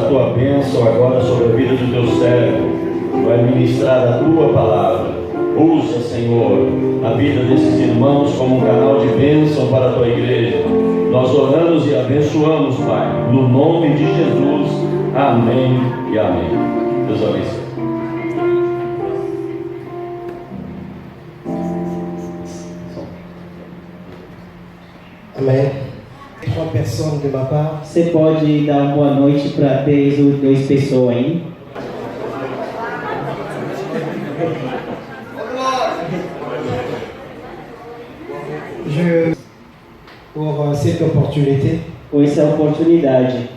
tua bênção agora sobre a vida do teu servo. Vai ministrar a tua palavra. Usa, Senhor, a vida desses irmãos como um canal de bênção para a tua igreja. Nós oramos e abençoamos, Pai, no nome de Jesus. Amém e amém. Deus abençoe. Amém. 3 personnes de ma part. Você pode dar uma boa noite para 2 pessoas aí? Pour cette opportunité, Por essa oportunidade.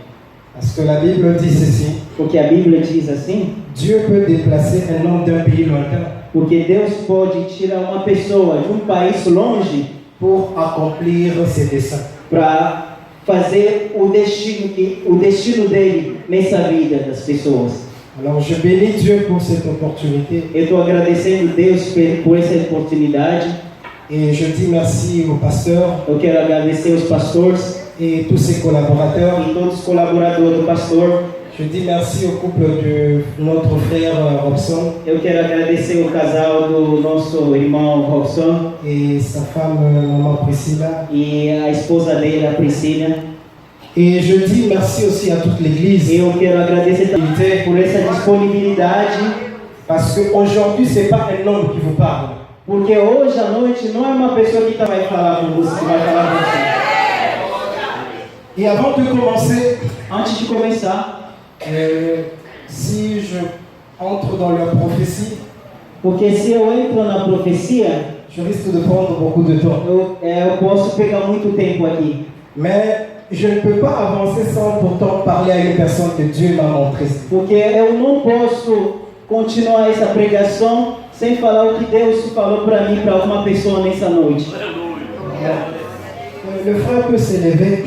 parce que la Bible dit ceci: Porque a Bíblia diz assim, Dieu peut déplacer un homme d'un pays lointain porque Deus pode tirar uma pessoa de um país longe pour accomplir ses desseins. para fazer o destino dele nessa vida das pessoas. Alors je bénis Dieu pour cette opportunité Eu estou agradecendo Deus por essa oportunidade. et je dis merci au pasteur Eu quero agradecer os pastores et tous ses collaborateurs. e todos os colaboradores do pastor. Je dis merci au couple de notre frère Robson Eu quero agradecer o casal do nosso irmão Robson et sa femme maman Priscilla. e a esposa dele, a Priscila. Et je dis merci aussi à toute l'église Eu quero agradecer também por essa disponibilidade, parce qu'aujourd'hui c'est pas un homme qui vous parle. porque hoje à noite não é uma pessoa que vai falar com você, que vai falar com você. Et avant de commencer, Antes de começar, si je entre dans leur prophétie, porque se eu entro na profecia, je risque de prendre beaucoup de temps. eu posso pegar muito tempo aqui. Mais je ne peux pas avancer sans pourtant parler à une personne que Dieu m'a montrée. Porque eu não posso continuar essa pregação sem falar o que Deus falou para mim, para alguma pessoa nessa noite. Le frère peut s'élever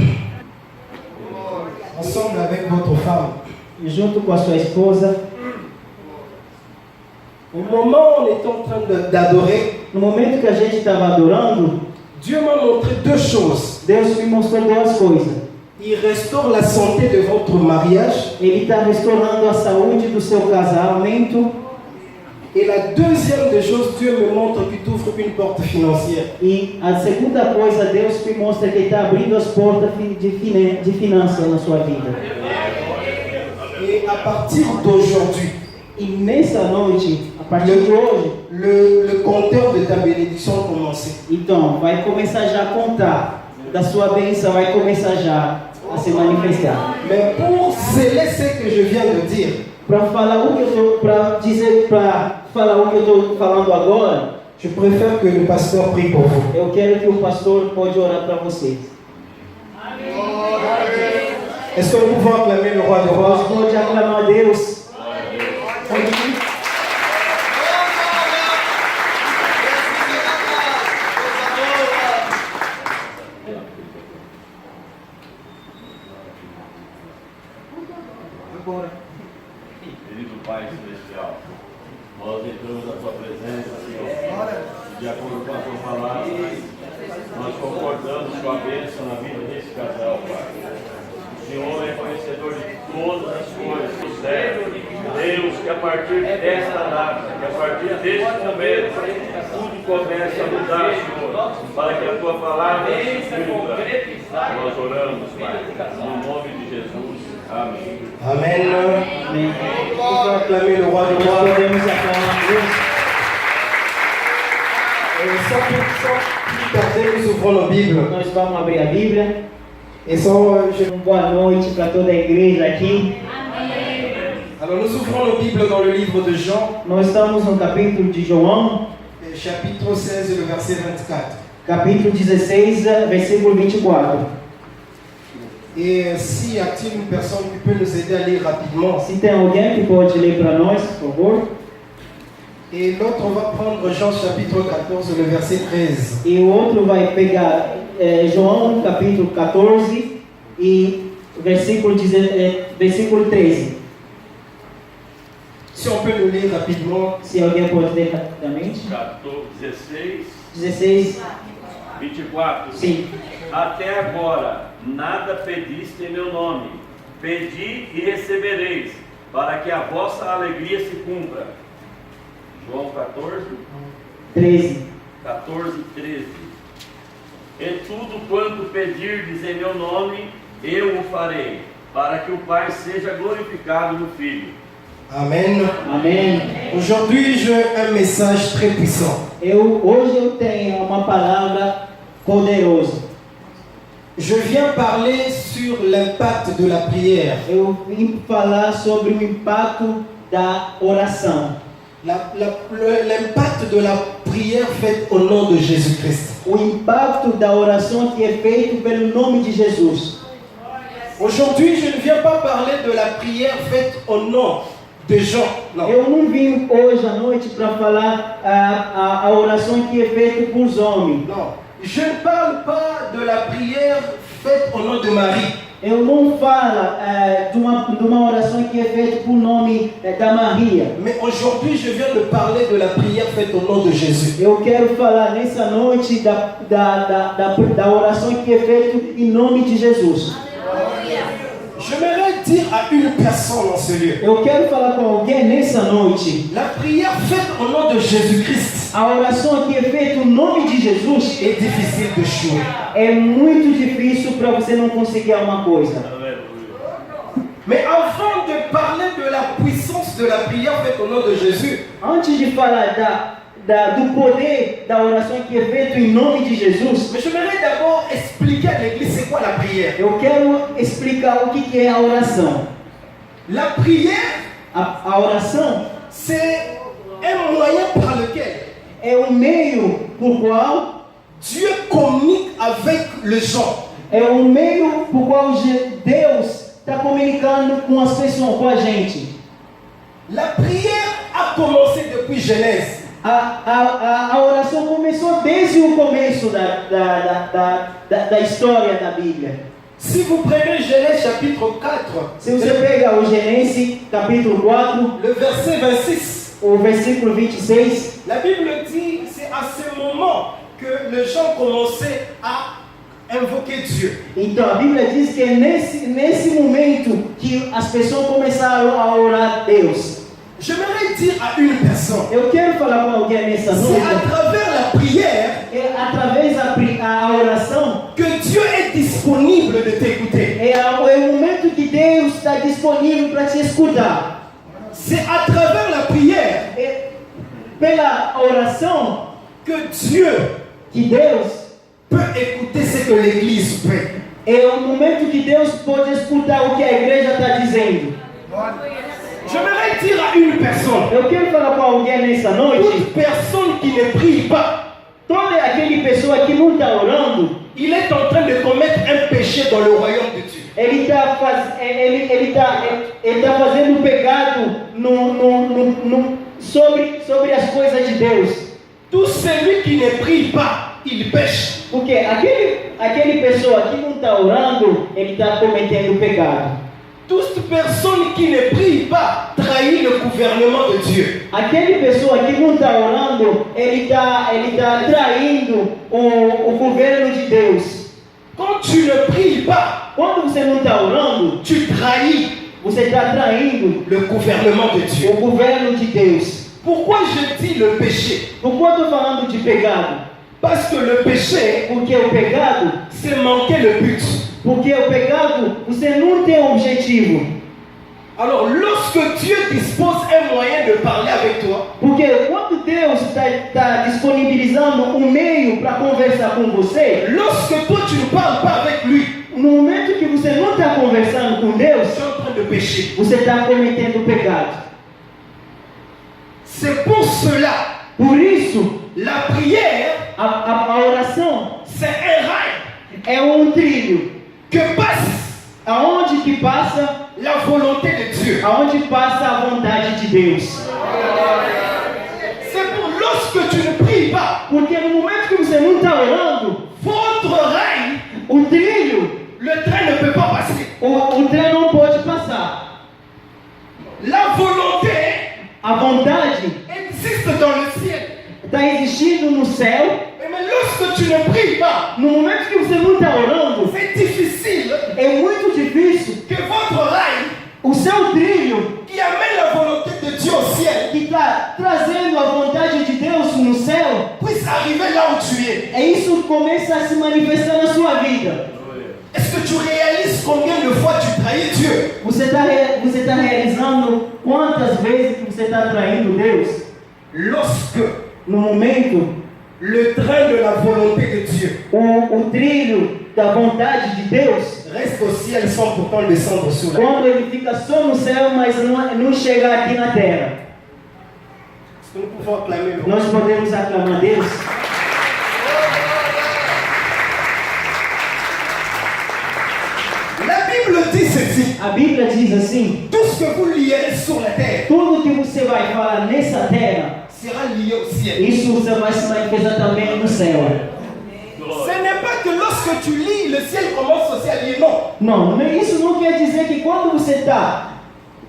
ensemble avec votre femme. Junto com a sua esposa, Au moment où on est en train d'adorer, no momento que a gente estava adorando, Dieu m'a montré 2 choses. Deus me mostrou 2 coisas. Il restaure la santé de votre mariage. Ele está restaurando a saúde do seu casamento. Et la deuxième des choses, Dieu me montre qu'il t'ouvre une porte financière. E a segunda coisa, Deus me mostra que Ele está abrindo as portas de finanças na sua vida. Et à partir d'aujourd'hui, E nessa noite, a partir de hoje, le compteur de ta bénédiction a commencé. então, vai começar já a contar da sua bênção, vai começar já a se manifestar. Mais pour sceller ce que je viens de dire, Para falar o que eu estou, para falar o que eu estou falando agora, je préfère que le pasteur prie pour vous. eu quero que o pastor pode orar para vocês. Est-ce que nous pouvons acclamer le roi des rois? Pode aclamar a Deus. Querido Pai Celestial, nós entramos na tua presença, Senhor, de acordo com a tua palavra, nós concordamos com a bênção na vida desse casal, Pai. O Senhor é conhecedor de todas as coisas do céu. Deus, que a partir desta data, que a partir deste momento, tudo começa a mudar, Senhor, para que a tua palavra se cumpra. Nós oramos, Pai, no nome de Jesus. Amém. Amen. Amém. Nous pouvons acclamer le roi des Nós rois. podemos aclamar a Deus. Sans plus tarder, nous ouvrons nos Bibles. Nós vamos abrir a Bíblia. Et sans, Boa noite para toda a igreja aqui. Alors nous ouvrons nos Bibles dans le livre de Jean, Nós estamos no capítulo de João, chapitre 16, le verset 24. capítulo 16, versículo 24. Et s'il y a-t-il une personne qui peut nous aider à lire rapidement? Se tem alguém que pode ler para nós, por favor. Et l'autre, on va prendre Jean chapitre 14, le verset 13. E o outro vai pegar João, capítulo 14, e versículo 13. Si on peut le lire rapidement. Se alguém pode ler rapidamente. 16, 24. sim. Até agora nada pediste em meu nome. pedi e recebereis, para que a vossa alegria se cumpra. João 14, 13. 13. E tudo quanto pedirdes em meu nome, eu o farei, para que o Pai seja glorificado no Filho. Amen. Amém. Aujourd'hui, j'ai un message très puissant. Hoje eu tenho uma palavra poderosa. Je viens parler sur l'impact de la prière. Eu vim falar sobre o impacto da oração. L'impact de la prière faite au nom de Jésus-Christ. O impacto da oração que é feito pelo nome de Jesus. Aujourd'hui, je ne viens pas parler de la prière faite au nom de Jean. Non. Eu não vim hoje à noite para falar a oração que é feita por os homens. Non. Je ne parle pas de la prière faite au nom de Marie. Eu não falo de uma oração que é feita por nome da Maria. Mais aujourd'hui, je viens de parler de la prière faite au nom de Jésus. Eu quero falar nessa noite da oração que é feita em nome de Jesus. J'aimerais dire à une personne dans ce lieu. Eu quero falar com alguém nessa noite. La prière faite au nom de Jésus-Christ A oração que é feita em nome de Jesus est difficile de jouer. é muito difícil para você não conseguir alguma coisa. Mais avant de parler de la puissance de la prière faite au nom de Jésus, Antes de falar do poder da oração que é feita em nome de Jesus, mais j'aimerais d'abord expliquer à l'église c'est quoi la prière. eu quero explicar o que é a oração. La prière, A oração c'est un moyen par lequel é o meio por qual Dieu communique avec les gens. é o meio por qual Deus está comunicando com as pessoas, com a gente. La prière a commencé depuis Genèse. A oração começou desde o começo da história da Bíblia. Si vous prenez Genèse chapitre 4, Se você pegar o Gênesis capítulo 4, le verset 26, o versículo 26, la Bible dit c'est à ce moment que les gens commençaient à invoquer Dieu. então a Bíblia diz que é nesse momento que as pessoas começaram a orar a Deus. J'aimerais dire à une personne, Eu quero falar com alguém nessa c'est à noite, travers la prière é através da oração, que Dieu est disponible de t'écouter. é o momento que Deus está disponível para te escutar. C'est à travers la prière É pela oração que Dieu que Deus peut écouter ce que l'Église fait. é o momento que Deus pode escutar o que a igreja está dizendo. J'aimerais dire à une personne, Eu quero falar com alguém nessa noite, toute personne qui ne prie pas, toda aquela pessoa que não está orando, il est en train de commettre un péché dans le royaume de Dieu. ele está fazendo pecado sobre as coisas de Deus. Tout celui qui ne prie pas, il pêche. Porque aquele pessoa que não está orando, ele está cometendo pecado. Toute personne qui ne prie pas trahit le gouvernement de Dieu. Aquela pessoa que não está orando, ele está traindo o governo de Deus. Quand tu ne pries pas, Quando você não está orando, tu trahis você está traindo le gouvernement de Dieu. o governo de Deus. Pourquoi je dis le péché? Por que eu estou falando de pecado? Parce que le péché, Porque o pecado, c'est manquer le but. porque o pecado, você não tem um objetivo. Alors, lorsque Dieu dispose un moyen de parler avec toi, Porque quando Deus está disponibilizando um meio para conversar com você, lorsque toi tu ne parles pas avec lui, no momento que você não está conversando com Deus, tu es en train de pécher. você está cometendo pecado. C'est pour cela, Por isso, la prière, a oração c'est un rail é um trilho, que passe aonde que passa, la volonté de Dieu. aonde passa a vontade de Deus. C'est pour lorsque tu ne pries pas, Porque no momento que você não está orando, votre rail, o trilho, le train ne peut pas passer. o trem não pode passar. La volonté A vontade existe dans le ciel. está existindo no céu. Mais lorsque tu ne pries pas, No momento que você não está orando, c'est difficile é muito difícil que votre rail o seu trilho qui amène la volonté de Dieu au ciel que está trazendo a vontade de Deus no céu, puisse arriver là où tu es. é isso que começa a se manifestar na sua vida. Est-ce que tu réalises combien de fois tu trahis Dieu? Você tá realizando quantas vezes que você está traindo Deus? Lorsque No momento, le train de la volonté de Dieu o trilho da vontade de Deus, reste au ciel sans pourtant descendre sur la terre. quando ele fica só no céu, mas não chega aqui na terra. Est-ce que nous pouvons acclamer le Nós podemos aclamar Deus? La Bible dit ceci. A Bíblia diz assim: Tout ce que vous lierez sur la terre tudo que você vai falar nessa terra, sera lié au ciel. isso você vai se manifestar também no céu. Ce n'est pas que lorsque tu lis, le ciel commence aussi à lire. Non. Não, isso não quer dizer que quando você está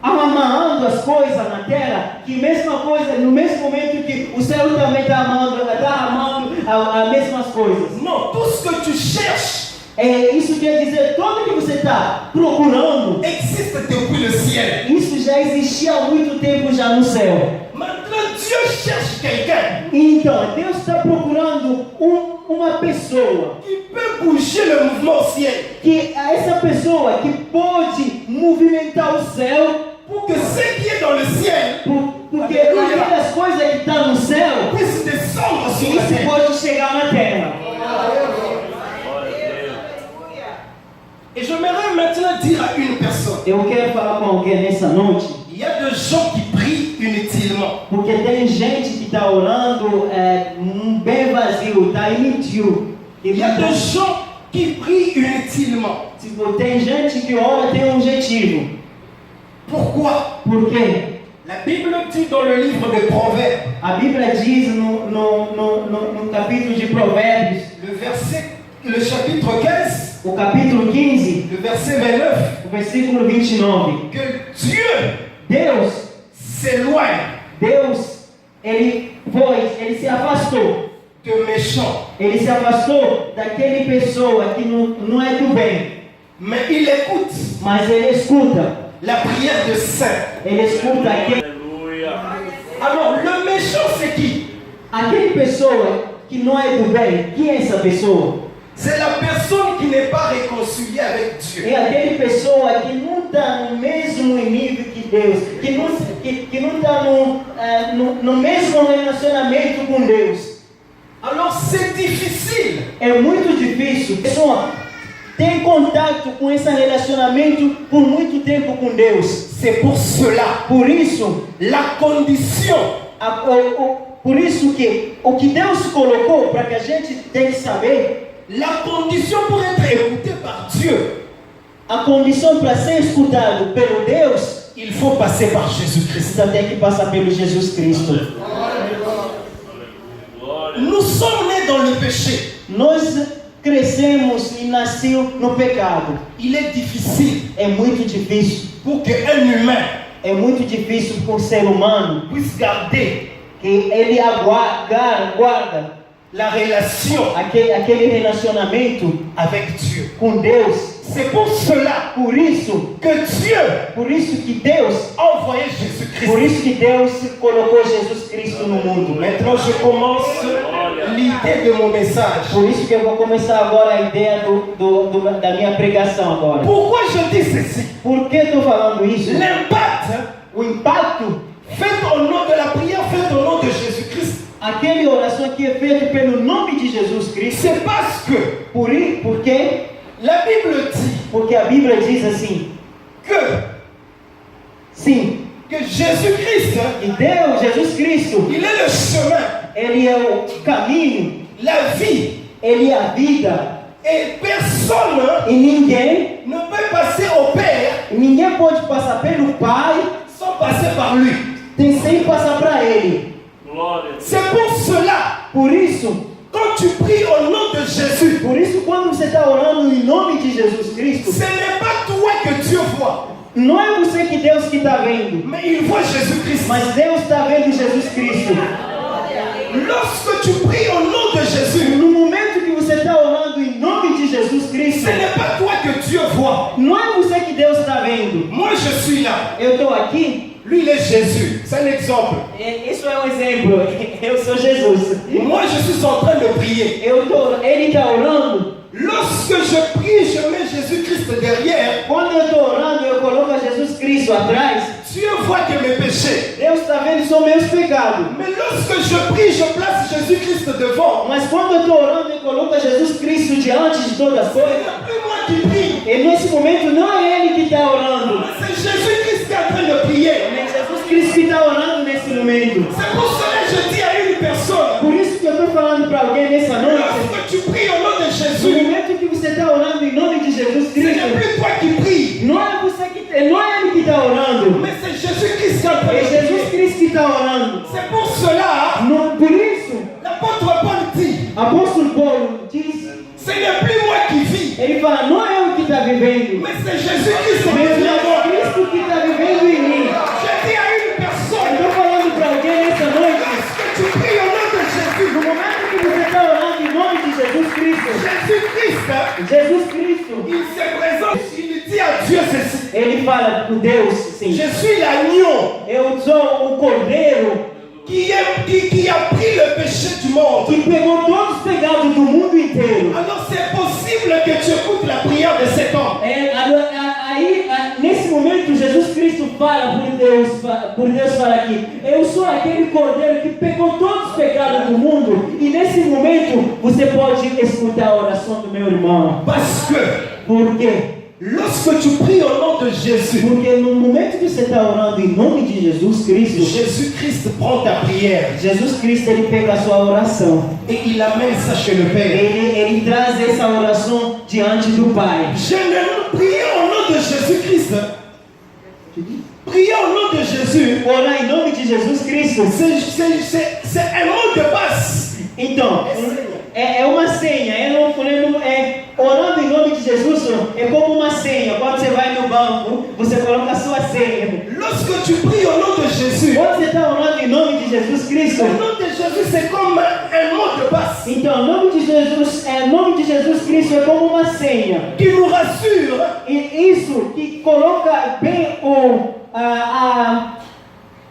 amarrando as coisas na terra, que mesma coisa, no mesmo momento que o céu também está amando as mesmas coisas. Non, tout ce que tu cherches Isso quer dizer, tudo que você está procurando, existe depuis le ciel. isso já existia há muito tempo já no céu. Maintenant, Dieu cherche quelqu'un Então, Deus está procurando uma pessoa, qui peut bouger le mouvement au ciel que essa pessoa que pode movimentar o céu, pour que ce qui est dans le ciel porque aquelas coisas que estão no céu, puisse descendre sur la isso terre. pode chegar na terra. Et j'aimerais maintenant dire à une personne, Eu quero falar com alguém nessa noite, il y a des gens qui prient inutilement. porque tem gente que está orando bem vazio, está inútil. Il y a des gens qui prient inutilement. Tipo, tem gente que ora tem um objetivo. Pourquoi? Por quê? La Bible dit dans le livre des Proverbes, A Bíblia diz no capítulo de Provérbios, le chapitre 15, o capítulo 15, le verset 29, o versículo 29, que Dieu Deus, s'éloigne ele se afastou. de méchants, Ele se afastou daquele pessoa que não é do bem, mais il écoute mas ele escuta. la prière de saints. Ele escuta Aleluia. Alors, le méchant, c'est qui? aquele pessoa que não é do bem. Quem é essa pessoa? C'est la personne qui n'est pas réconciliée avec Dieu. É aquele pessoa que não está no mesmo nível que Deus, que não está no mesmo relacionamento com Deus. Alors, c'est difficile É muito difícil. A pessoa tem contato com esse relacionamento por muito tempo com Deus. C'est pour cela, Por isso, la condition por isso que o que Deus colocou para que a gente tem que saber, La condition pour être écouté par Dieu, a condição para ser escutado pelo Deus, il faut passer par Jésus-Christ. precisa ter que passar pelo Jesus Cristo. Nous sommes nés dans le péché. Nós crescemos e nasceu no pecado. Il est difficile É muito difícil. pour qu'un humain É muito difícil para o ser humano puisse garder que ele guarda la relation aquele relacionamento avec Dieu. com Deus. C'est pour cela Por isso que Deus, a envoyé por Jésus-Christ. isso que Deus colocou Jesus Cristo no mundo. Maintenant, je commence l'idée de mon message. Por isso que eu vou começar agora a ideia da minha pregação agora. Pourquoi je dis ceci? Por que estou falando isso? L'impact O impacto, fait au nom de la prière, fait au nom de Jésus-Christ. aquela oração que é feita pelo nome de Jesus Cristo. C'est parce que Porque la Bible dit Porque a Bíblia diz assim, sim, que Jésus-Christ, que Deus, Jesus Cristo, il est le chemin, Ele é o caminho, la vie. Ele é a vida, Et personne e ninguém passer au Père pode passar pelo Pai sans passer par lui. sem passar para Ele. C'est pour cela, Por isso, quand tu pries au nom de Jésus, quando você está orando em nome de Jesus Cristo, ce n'est pas toi que Dieu voit, não é você que Deus que está vendo, mais il voit Jésus-Christ. mas Deus está vendo Jesus Cristo. Lorsque tu pries au nom de Jésus, No momento que você está orando em nome de Jesus Cristo, ce n'est pas toi que Dieu voit. não é você que Deus está vendo, Moi, je suis là. eu estou aqui, Lui, il est Jésus. C'est un exemple. isso é exemplo. Eu sou Jesus. Moi, je suis en train de prier. Ele está orando. Lorsque je prie, je mets Jésus-Christ derrière. Quando eu estou orando, eu coloco Jesus Cristo atrás. Dieu voit que mes péchés. Deus está vendo só meus pecados. Mais lorsque je prie, je place Jésus-Christ devant. Mas quando eu estou orando, eu coloco Jesus Cristo diante de todas as Ce coisas. n'est plus moi qui prie. E nesse momento não é Ele que está orando. C'est Jésus-Christ qui est en train de prier. É Jesus Cristo que está orando nesse momento. C'est pour cela que je dis à une personne. Por isso que eu estou falando para alguém nessa noite. Lorsque tu pries au nom de No Jésus, momento que você está orando em nome de Jesus ce n'est Cristo, plus toi qui pries. não é Ele que está orando. Mais c'est Jésus-Christ qui est en train É de Jesus prier. Cristo que está orando. C'est pour cela, Por isso, l'apôtre Paul dit, apóstolo Paulo diz, ce n'est plus moi qui vis, ele fala, não é eu que está vivendo, mais c'est Jésus-Christ qui mas vit en moi. é Cristo que está vivendo em mim. Je dis à une Eu personne, estou falando para alguém nessa noite, lorsque tu pries au nom de Jésus, no momento que você está orando em nome de Jesus Cristo, Jesus Cristo, il se présente, il dit à Dieu ceci, ele fala com Deus, sim, je suis l'agneau eu sou o cordeiro qui a pris le péché du monde. que pegou todos os pecados do mundo inteiro. Alors c'est possible que tu écoutes la prière de cet homme. Nesse momento, Jesus Cristo fala por Deus fala aqui, eu sou aquele cordeiro que pegou todos os pecados do mundo, e nesse momento você pode escutar a oração do meu irmão. Parce que Por quê? lorsque tu pries au nom de Jésus, Porque no momento que você está orando em nome de Jesus Cristo, Jésus-Christ prend ta prière Jesus Cristo ele pega a sua oração, et il amène ça chez le Père. ele traz essa oração diante do Pai. Je ne prie au nom de Jésus-Christ. Prier au nom de Jésus, Orar em nome de Jesus Cristo, c'est un mot de base. então, é uma senha, orando em nome de Jesus é como uma senha. Quando você vai no banco, você coloca a sua senha. Lorsque tu pries au nom de Jésus, Quando você está orando em nome de Jesus Cristo, au nom de Jésus, c'est comme un mot de base então, o nome de Jesus Cristo é como uma senha. qui nous rassure E isso que coloca bem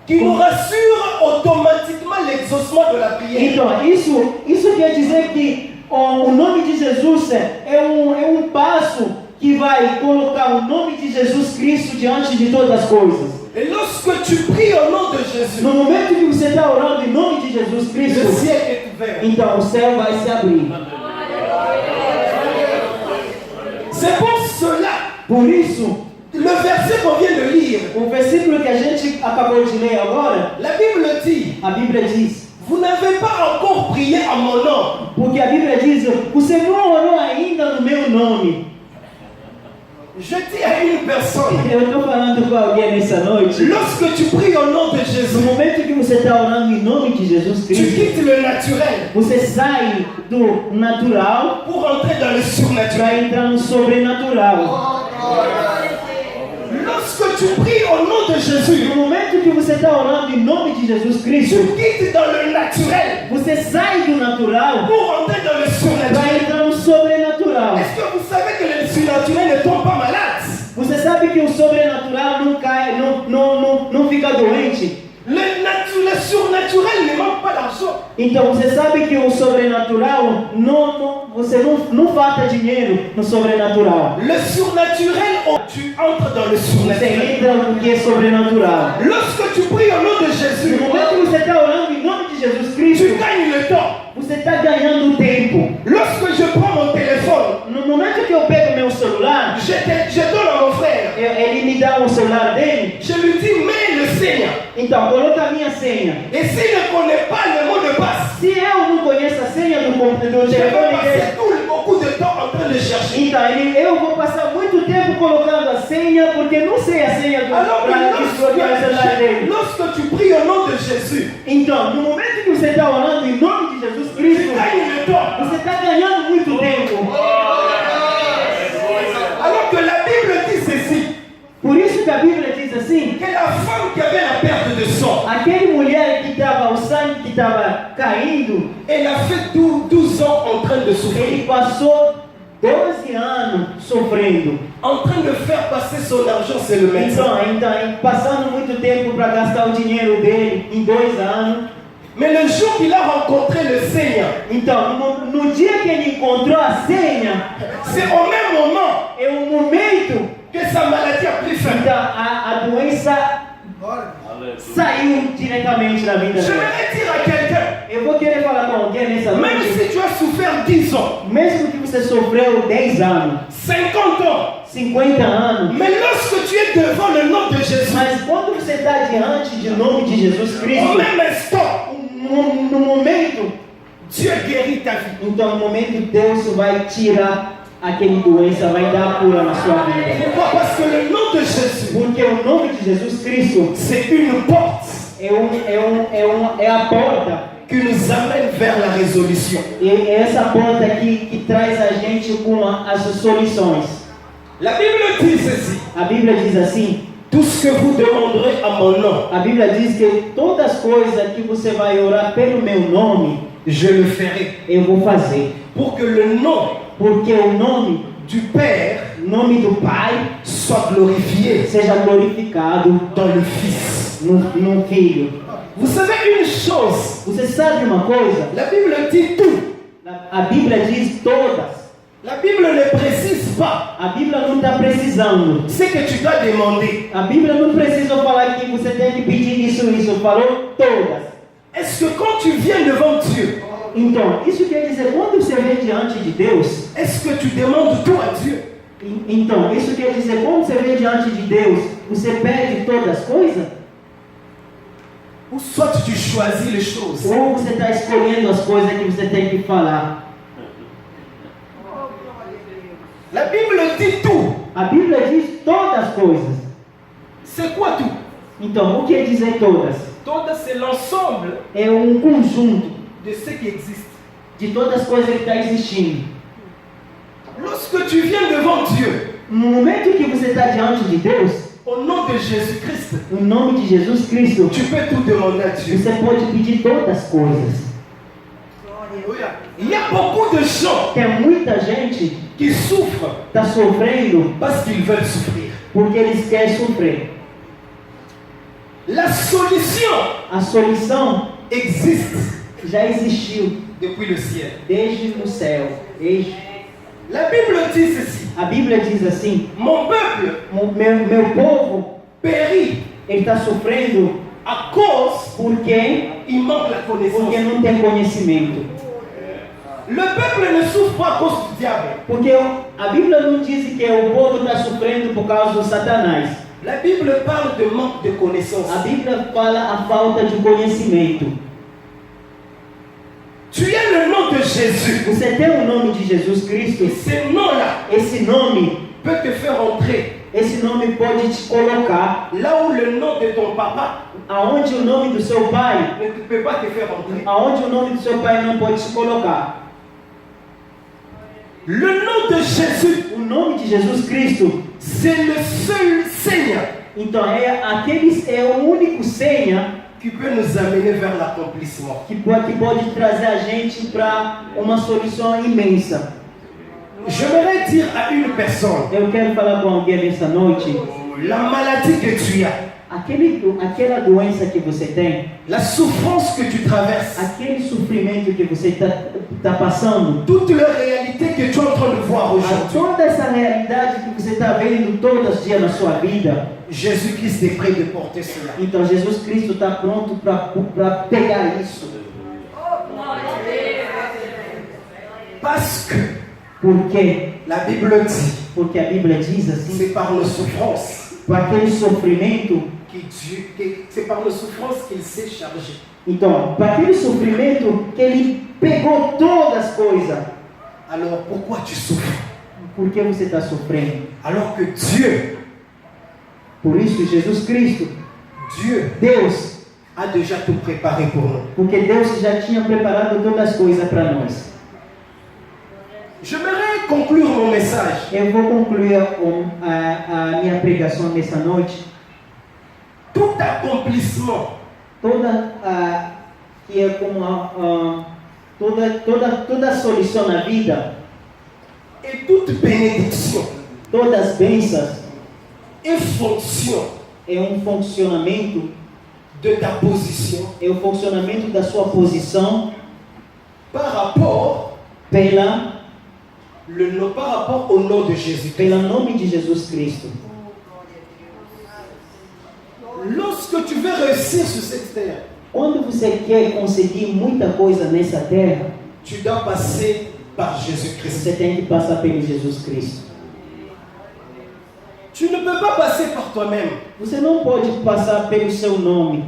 qui nous rassure automatiquement l'exaucement de la prière. Então, isso quer dizer que o nome de Jesus é um passo que vai colocar o nome de Jesus Cristo diante de todas as coisas. Et lorsque tu pries au nom de Jésus, No momento que você está orando em nome de Jesus le Cristo, ciel est ouvert. então o céu vai se abrir. C'est pour cela, Por isso, le verset qu'on vient de lire, o versículo que a gente acabou de ler agora, la Bible dit, a Bíblia diz, vous n'avez pas encore prié à mon nom. porque a Bíblia diz, você não orou ainda no meu nome. Je dis à une personne, Eu estou falando com alguém nessa noite. lorsque tu pries au nom de No Jésus, momento que você está orando em nome de Jesus tu Cristo, quittes le naturel você sai do natural pour entrer dans le surnaturel. para entrar no sobrenatural. Lorsque tu pries au nom de Jésus, No momento que você está orando em nome de Jesus Cristo, tu quittes dans le naturel você sai do natural pour entrer dans le para surnaturel. entrar no sobrenatural. Est-ce que vous savez que le surnaturel ne tombe pas malade? Você sabe que o sobrenatural não cai, não fica doente. Le surnaturel ne manque pas d'argent. Então você sabe que o sobrenatural você não falta dinheiro no sobrenatural. Le surnaturel, tu entres dans le Você surnaturel. entra no que é sobrenatural. Lorsque tu pries au nom de Jésus, No momento que você está orando em nome de Jesus tu Cristo, gagnes le temps. você está ganhando tempo. Lorsque je prends mon téléphone, No momento que eu pego meu celular, je donne à mon frère. ele me dá o celular dele, Je lui dis, mets le Seigneur. então coloca a minha senha. Et s'il ne connaît pas le mot de passe, Se eu não conheço a senha do je vais telefone passer dele, beaucoup de temps en train de chercher. então eu vou passar muito tempo colocando a senha, porque não sei a senha do Alors celular dele. lorsque tu pries au nom de Jésus, Então, no momento que você está orando em nome de Jesus tu Cristo, gagnes le temps. você está ganhando muito tempo. Alors que la Bible dit ceci, Por isso que a Bíblia diz assim, que la femme qui avait la perte de sang, aquele mulher que estava, o sangue que estava caindo, elle a fait 12 ans en train de souffrir. ele passou 12 anos sofrendo. en train de faire passer son argent, c'est le médecin. Então, passando muito tempo para gastar o dinheiro dele em 2 anos. Mais le jour qu'il a rencontré le Seigneur, Então, no dia que ele encontrou a senha, c'est au même moment é o momento que sa maladie a pris fin. então, a doença saiu diretamente da vida Je dele. vais dire à quelqu'un, Eu vou querer falar com alguém nessa même noite, si tu as souffert 10 ans, mesmo que você sofreu 10 anos, 50 ans, 50 anos, mais lorsque tu es devant le nom de Jésus, mas quando você está diante do nome de Jesus au Cristo, même instant, no momento, Dieu guérit ta vie. então no momento Deus vai tirar aquele doença, vai dar a cura na sua vida. Pourquoi? Parce que le nom de Jésus, Porque o nome de Jesus Cristo c'est une porte é a porta, qui nous amène vers la résolution. e é essa porta que traz a gente com as soluções. La Bible dit ceci, A Bíblia diz assim, tout ce que vous demanderez à mon nom, a Bíblia diz que todas as coisas que você vai orar pelo meu nome, je le ferai. eu vou fazer. Pour que le nom Porque o nome du Père do Pai soit glorifié seja glorificado dans le Fils. no Filho. Vous savez une chose, Você sabe uma coisa? la Bible dit tout. A Bíblia diz todas. La Bible ne précise pas A Bíblia não está precisando. ce que tu dois demander. A Bíblia não precisa falar que você tem que pedir isso. Falou todas. Est-ce que quand tu viens devant Dieu, Então, isso quer dizer, quando você vem diante de Deus, est-ce que tu demandes tout à Dieu? então, isso quer dizer, quando você vem diante de Deus, você pede todas as coisas? Ou soit tu choisis les choses? Ou você está escolhendo as coisas que você tem que falar? La Bible dit tout. A Bíblia diz todas as coisas. C'est quoi tout? Então, o que quer dizer todas? Todas, c'est l'ensemble É um conjunto de ce qui existe. de todas as coisas que está existindo. Lorsque tu viens devant Dieu, No momento que você está diante de Deus, au nom de Jésus-Christ, no nome de Jesus Cristo, tu peux tout demander à Dieu. você pode pedir todas as coisas. Il y a beaucoup de gens Tem muita gente qui souffrent que está sofrendo parce qu'ils veulent souffrir. porque eles querem sofrer. La solution A solução existe já existiu depuis le ciel. desde o céu. La Bible dit ceci. A Bíblia diz assim: Mon peuple meu povo, périt ele está sofrendo à cause porque il manque la connaissance. não tem conhecimento. Le peuple ne souffre pas à cause du diable. Porque a Bíblia não diz que o povo está sofrendo por causa do Satanás. La Bible parle de manque de connaissance. A Bíblia fala a falta de conhecimento. Tu as le nom de Jésus. Você tem o nome de Jesus Cristo. Ce nom-là Esse nome, peut te faire entrer esse nome pode te colocar là où le nom de ton papa aonde o nome do seu pai, ne peut pas te faire entrer. aonde o nome do seu pai não pode te colocar. Le nom de Jésus, O nome de Jesus Cristo, c'est le seul Seigneur então é o único senha qui peut nous amener vers l'accomplissement. que pode trazer a gente para uma solução imensa. J'aimerais dire à une personne, Eu quero falar com alguém nessa noite, la maladie que tu as, aquela doença que você tem, la souffrance que tu traverses, aquele sofrimento que você está passando, toute la réalité que tu es en train de voir aujourd'hui, toda essa realidade que você está vendo todos os dias na sua vida, Jésus-Christ est prêt de porter cela. então Jesus Cristo está pronto para pegar isso. Parce que Porque la Bible dit, Porque a Bíblia diz assim, c'est par nos souffrances para aquele sofrimento, c'est par nos souffrances qu'il s'est chargé. então, para aquele sofrimento que ele pegou todas as coisas. Alors pourquoi tu souffres? Por que você está sofrendo? Alors que Dieu, Por isso, Jesus Cristo, Deus, a déjà tout préparé pour nous. porque Deus já tinha preparado todas as coisas para nós. J'aimerais conclure mon message. Eu vou concluir a minha pregação nessa noite. Tout accomplissement Que é como toda solução na vida Et toute bénédiction todas as bênçãos et fonction é funcionamento, de ta position é o funcionamento da sua posição par rapport, par rapport au nom de Jésus. pelo nome de Jesus Cristo. Lorsque tu veux réussir sur cette terre, Quando você quer conseguir muita coisa nessa terra, tu dois passer par Jésus-Christ. você tem que passar pelo Jesus Cristo. Tu ne peux pas passer par toi-même Você não pode passar pelo seu nome,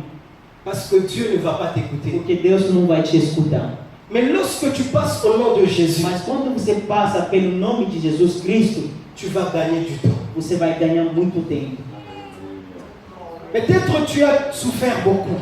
parce que Dieu ne va pas t'écouter. porque Deus não vai te escutar. Mais lorsque tu passes au nom de Jésus, Mas quando você passa pelo nome de Jesus Cristo, tu vas gagner du temps. você vai ganhar muito tempo. Peut-être tu as souffert beaucoup,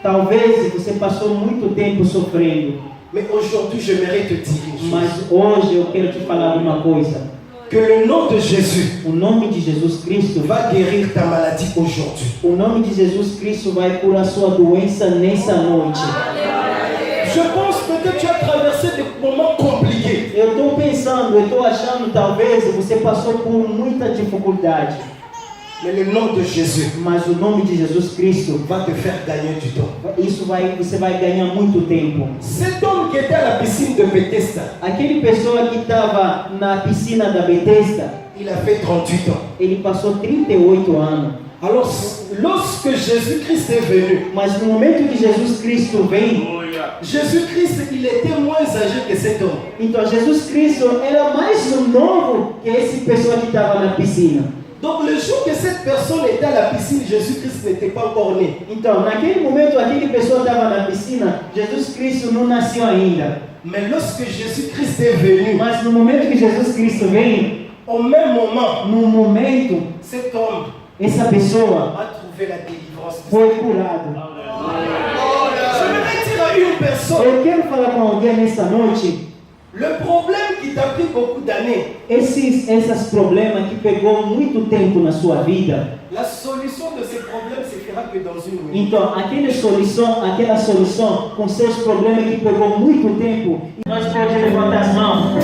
Talvez você passou muito tempo sofrendo, mais aujourd'hui j'aimerais te dire une chose. mas hoje eu quero te falar uma coisa. Que le nom de Jésus O nome de Jesus Cristo, va guérir ta maladie aujourd'hui. o nome de Jesus Cristo vai curar sua doença nessa noite. Je pense peut-être que tu as traversé des moments compliqués. Eu estou pensando, eu estou achando, talvez você passou por muita dificuldade, Mais le nom de Jésus mas o nome de Jesus Cristo, va te faire gagner du temps. você vai ganhar muito tempo. Cet homme qui était à la piscine de Bethesda, Aquele pessoa que estava na piscina da Betesda, il a fait 38 ans. ele passou 38 anos. Alors, lorsque Jésus-Christ est venu, Mas no momento que Jesus Cristo vem, Jésus-Christ, il était moins âgé que cet homme. então Jesus Cristo era mais novo que esse pessoa que estava na piscina. Donc, le jour que cette personne était à la piscine, Jésus-Christ n'était pas encore né. Então, naquele momento, aquele pessoa estava na piscina, Jesus Cristo não nasceu ainda. Mais lorsque Jésus-Christ est venu, Mas no momento que Jesus Cristo vem, au même moment, no momento, cet homme essa pessoa a trouvé la délivrance. foi curado. J'aimerais dire à une personne, Eu quero falar com alguém nessa noite, le problème qui t'a pris beaucoup d'années, esses problemas que pegou muito tempo na sua vida, la solution de ces problèmes se fera que dans une minute. então aquela solução com seus problemas que pegou muito tempo, nós podemos levantar as mãos.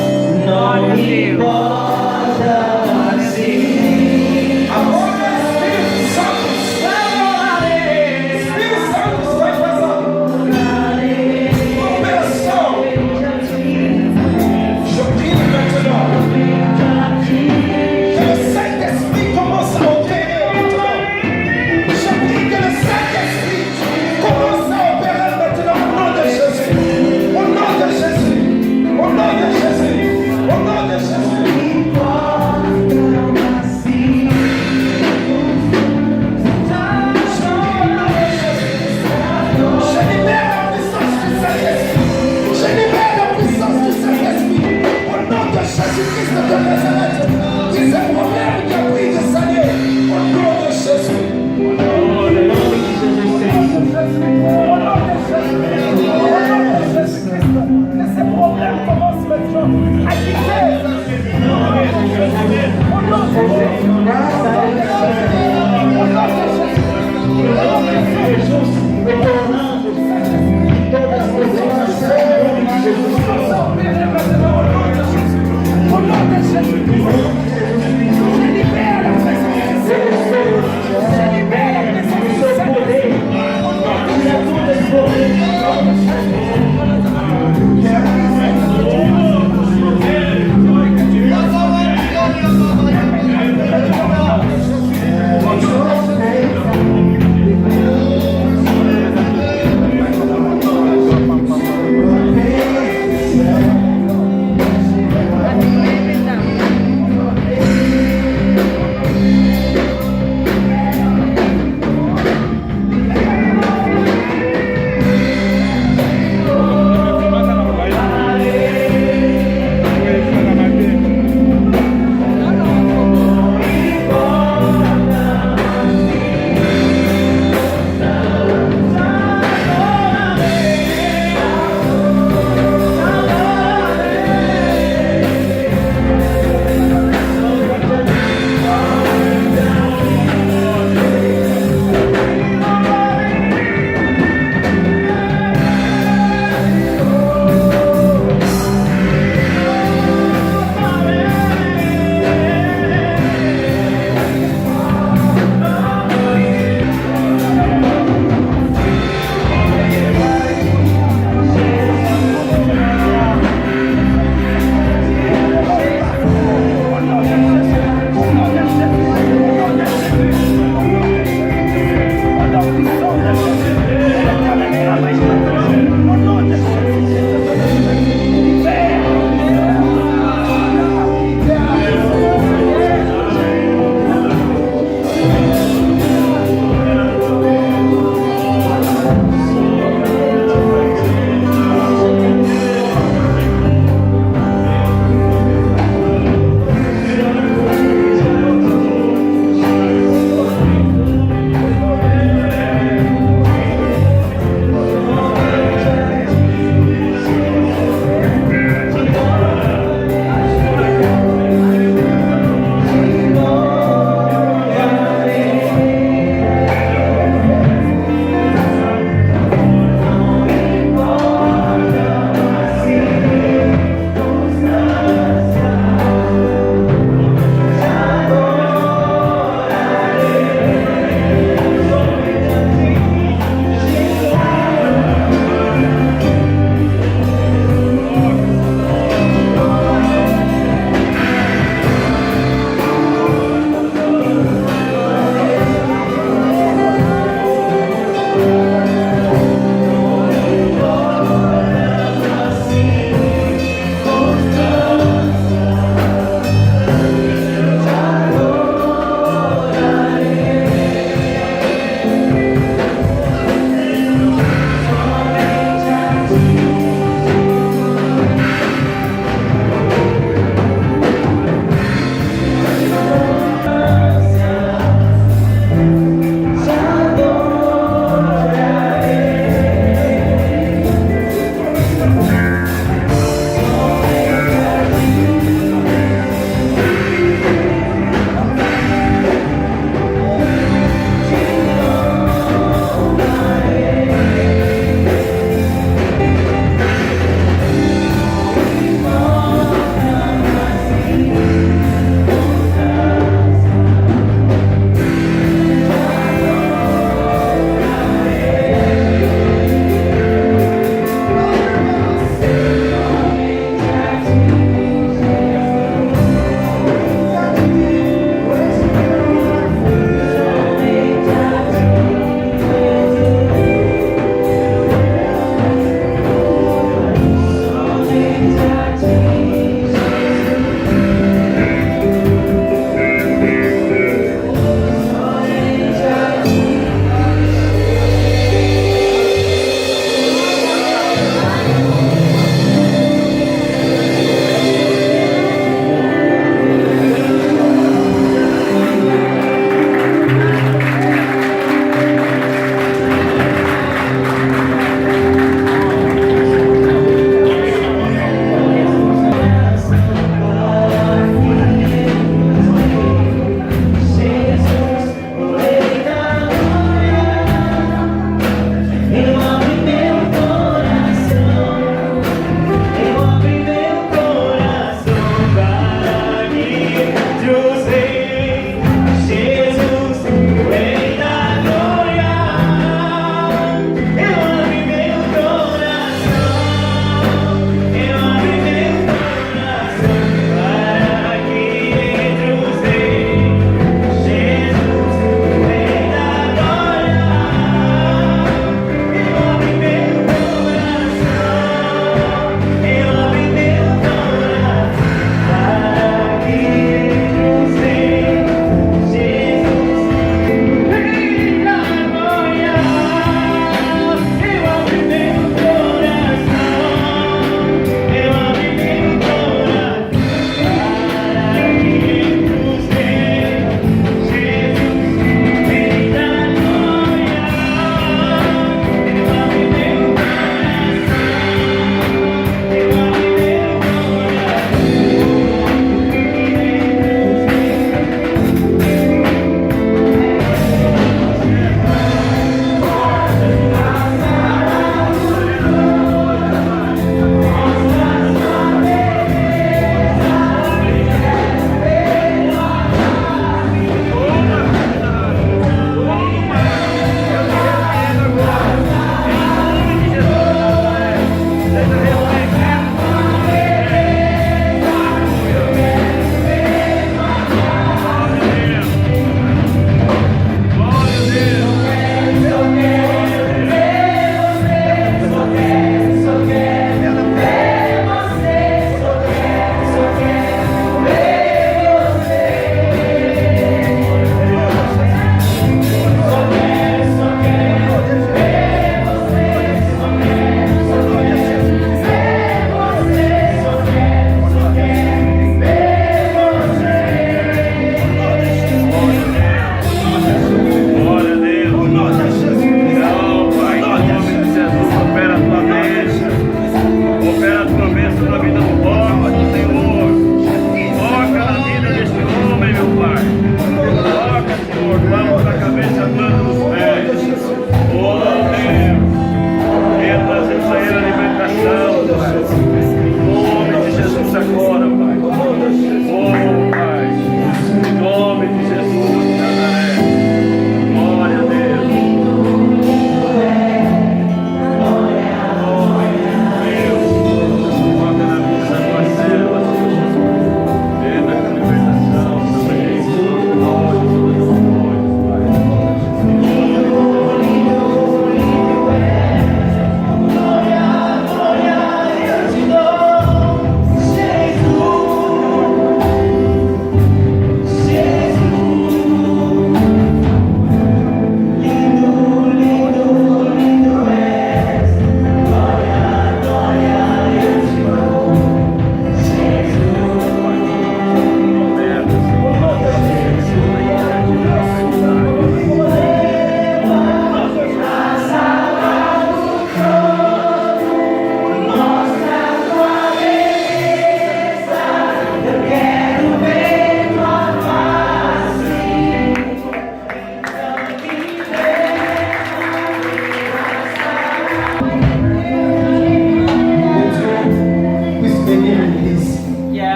Não importa se Agora, Espírito Santo, Espírito Santo, vai fazer operação. Je prie maintenant que le Saint-Esprit commence à opérer maintenant. Je prie que le Saint-Esprit commence à opérer maintenant au nom de Jésus. Au nom de Jésus. Au nom de Jésus. Au nom de Jésus.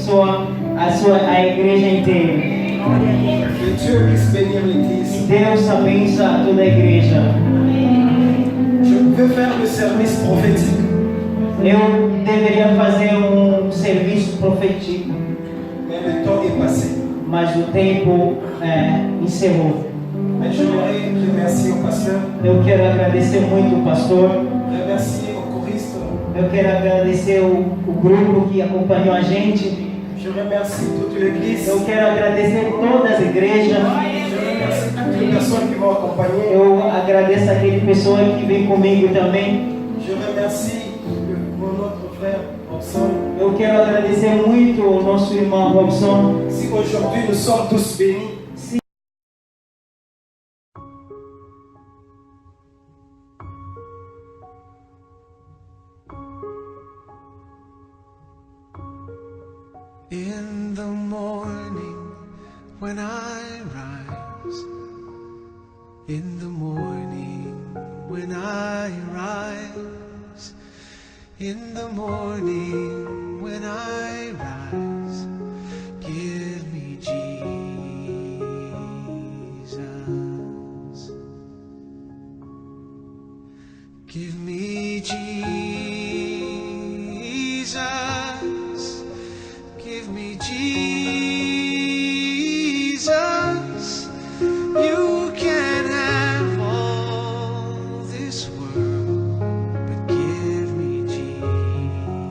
a igreja inteira. Que Dieu puisse bénir l'église. Deus abençoe toda a igreja. Je veux faire le service prophétique. Eu deveria fazer serviço profético, Mais le temps est passé. mas o tempo encerrou. Mais j'aimerais remercier au pasteur, Eu quero agradecer muito o pastor. remercier au choriste. Eu quero agradecer o grupo que acompanhou a gente. Je remercie toute l'église. Eu quero agradecer todas as igrejas. Je remercie toutes les personnes qui m'ont accompagné. Eu agradeço aquele pessoa que vem comigo também. Je remercie mon autre frère, Robson. Eu quero agradecer muito o nosso irmão Robson. Si aujourd'hui nous sommes tous bénis, in the morning when I rise, in the morning when I rise, in the morning when I rise, give me Jesus, give me Jesus, give me Jesus. You can have all this world, but give me Jesus.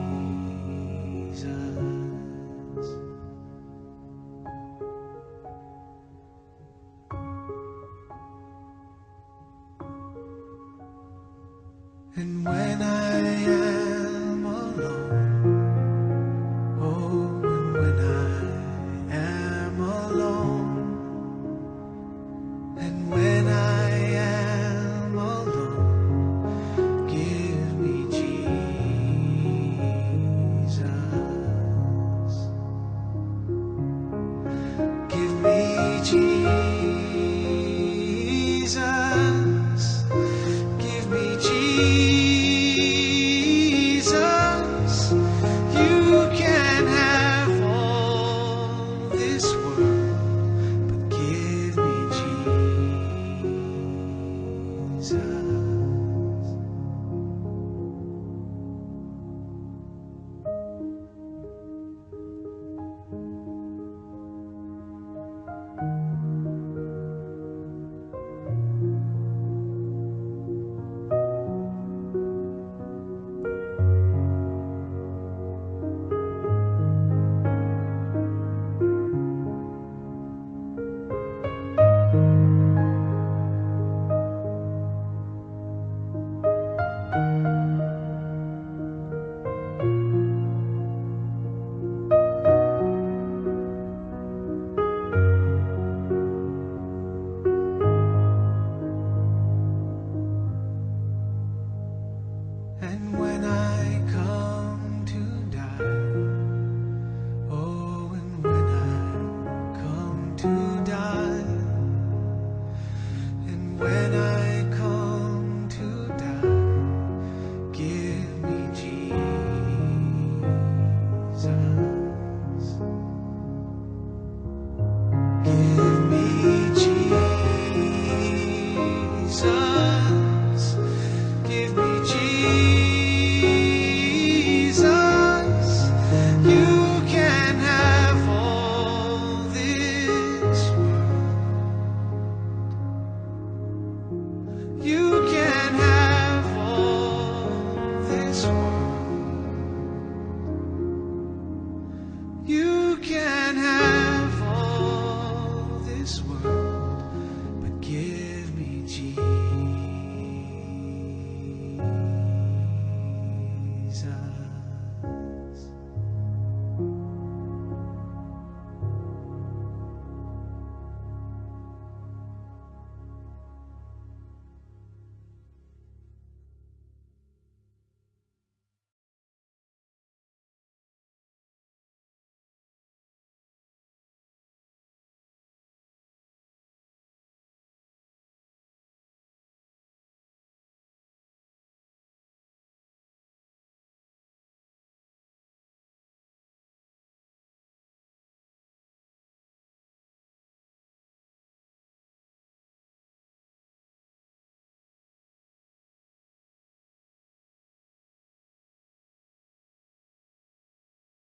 And when I am alone, oh, and when I am alone, and when I am alone, give me Jesus, give me Jesus, give me Jesus.